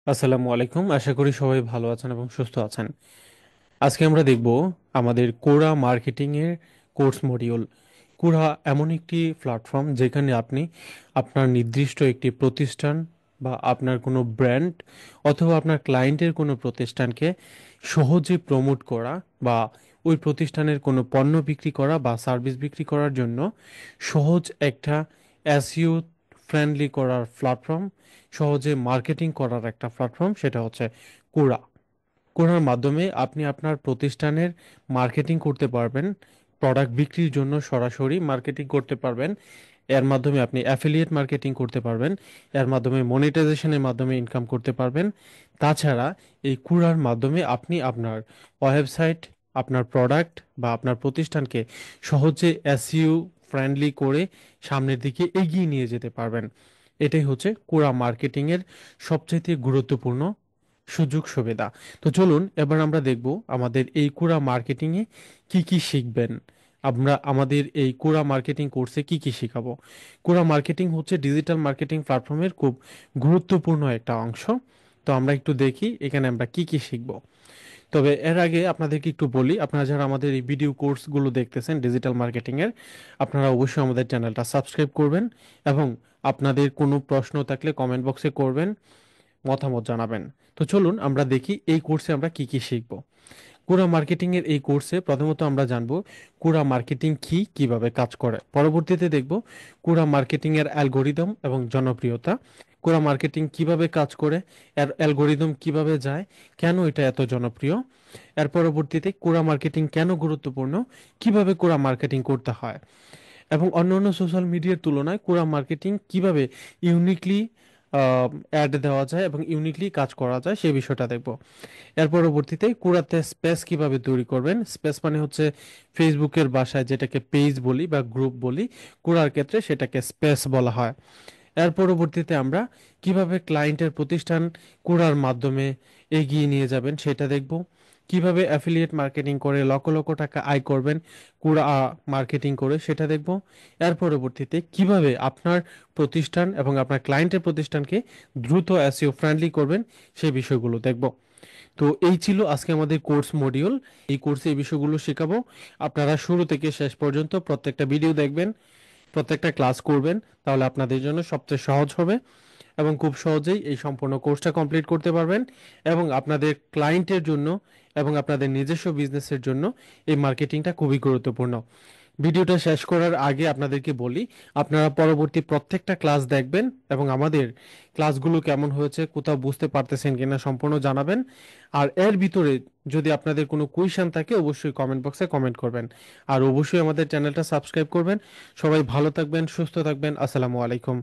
আসসালামু আলাইকুম। আশা করি সবাই ভালো আছেন এবং সুস্থ আছেন। আজকে আমরা দেখব আমাদের কোরা মার্কেটিং এর কোর্স মডিউল। কোরা এমন একটি প্ল্যাটফর্ম যেখানে আপনি আপনার নির্দিষ্ট একটি প্রতিষ্ঠান বা আপনার কোনো ব্র্যান্ড অথবা আপনার ক্লায়েন্টের কোনো প্রতিষ্ঠানকে সহজে প্রমোট করা বা ওই প্রতিষ্ঠানের কোনো পণ্য বিক্রি করা বা সার্ভিস বিক্রি করার জন্য সহজ একটা এসইও ফ্রেন্ডলি করার প্ল্যাটফর্ম, সহজে মার্কেটিং করার একটা প্ল্যাটফর্ম, সেটা হচ্ছে কোরা। কোরার মাধ্যমে আপনি আপনার প্রতিষ্ঠানের মার্কেটিং করতে পারবেন, প্রোডাক্ট বিক্রির জন্য সরাসরি মার্কেটিং করতে পারবেন। এর মাধ্যমে আপনি অ্যাফিলিয়েট মার্কেটিং করতে পারবেন, এর মাধ্যমে মনিটাইজেশনের মাধ্যমে ইনকাম করতে পারবেন। তাছাড়া এই কুড়ার মাধ্যমে আপনি আপনার ওয়েবসাইট, আপনার প্রোডাক্ট বা আপনার প্রতিষ্ঠানকে সহজে এসইও ফ্রেন্ডলি করে সামনের দিকে এগিয়ে নিয়ে যেতে পারবেন। এটাই হচ্ছে কুড়া মার্কেটিংয়ের সবচেয়ে গুরুত্বপূর্ণ সুযোগ সুবিধা। তো চলুন এবার আমরা দেখব আমাদের এই কুড়া মার্কেটিংয়ে কি কি শিখবেন। আমরা আমাদের এই কোরা মার্কেটিং কোর্সে কি কি শেখাবো। কোরা মার্কেটিং হচ্ছে ডিজিটাল মার্কেটিং প্ল্যাটফর্মের খুব গুরুত্বপূর্ণ একটা অংশ। তো আমরা একটু দেখি এখানে আমরা কি কি শিখব। তবে এর আগে আপনাদেরকে একটু বলি, আপনারা যারা আমাদের এই ভিডিও কোর্সগুলো দেখতেছেন ডিজিটাল মার্কেটিং এর, আপনারা অবশ্যই আমাদের চ্যানেলটা সাবস্ক্রাইব করবেন এবং আপনাদের কোনো প্রশ্ন থাকলে কমেন্ট বক্সে করবেন, মতামত জানাবেন। তো চলুন আমরা দেখি এই কোর্সে আমরা কি কি শিখব। কোরা মার্কেটিং এর এই কোর্সে প্রথমত আমরা জানব কোরা মার্কেটিং কি, কিভাবে কাজ করে। পরবর্তীতে দেখব কোরা মার্কেটিং এর অ্যালগোরিদম এবং জনপ্রিয়তা, কোরা মার্কেটিং কিভাবে কাজ করে, এর অ্যালগোরিদম কিভাবে যায়, কেন এটা এত জনপ্রিয়। এর পরবর্তীতে কোরা মার্কেটিং কেন গুরুত্বপূর্ণ, কিভাবে কোরা মার্কেটিং করতে হয় এবং অন্যান্য সোশ্যাল মিডিয়ার তুলনায় কোরা মার্কেটিং কিভাবে ইউনিকলি অ্যাড দেওয়া যায় এবং ইউনিকলি কাজ করা যায় সেই বিষয়টা দেখব। এর পরবর্তীতে কুড়াতে স্পেস কিভাবে তৈরি করবেন। স্পেস মানে হচ্ছে ফেসবুকের ভাষায় যেটাকে পেজ বলি বা গ্রুপ বলি, কুড়ার ক্ষেত্রে সেটাকে স্পেস বলা হয়। এর পরবর্তীতে আমরা কিভাবে ক্লায়েন্টের প্রতিষ্ঠান কুড়ার মাধ্যমে এগিয়ে নিয়ে যাবেন সেটা দেখব। কিভাবে অ্যাফিলিয়েট মার্কেটিং করে লক্ষ লক্ষ টাকা আয় করবেন কুড়া মার্কেটিং করে সেটা দেখব। এর পরবর্তীতে কিভাবে আপনার প্রতিষ্ঠান এবং আপনার ক্লায়েন্টের প্রতিষ্ঠানকে দ্রুত এসইও ফ্রেন্ডলি করবেন সেই বিষয়গুলো দেখব। তো এই ছিল আজকে আমাদের কোর্স মডিউল। এই কোর্সে এই বিষয়গুলো শেখাবো। আপনারা শুরু থেকে শেষ পর্যন্ত প্রত্যেকটা ভিডিও দেখবেন, প্রত্যেকটা ক্লাস করবেন, তাহলে আপনাদের জন্য সবচেয়ে সহজ হবে এবং খুব সহজেই এই সম্পূর্ণ কোর্সটা কমপ্লিট করতে পারবেন। এবং আপনাদের ক্লায়েন্টের জন্য এবং আপনাদের নিজস্ব বিজনেসের জন্য এই মার্কেটিংটা খুবই গুরুত্বপূর্ণ। ভিডিওটা শেষ করার আগে আপনাদেরকে বলি, আপনারা পরবর্তী প্রত্যেকটা ক্লাস দেখবেন এবং আমাদের ক্লাসগুলো কেমন হয়েছে, কোথাও বুঝতে পারতেছেন কিনা সম্পূর্ণ জানাবেন। আর এর ভিতরে যদি আপনাদের কোনো কোয়েশ্চেন থাকে অবশ্যই কমেন্ট বক্সে কমেন্ট করবেন। আর অবশ্যই আমাদের চ্যানেলটা সাবস্ক্রাইব করবেন। সবাই ভালো থাকবেন, সুস্থ থাকবেন। আসসালামু আলাইকুম।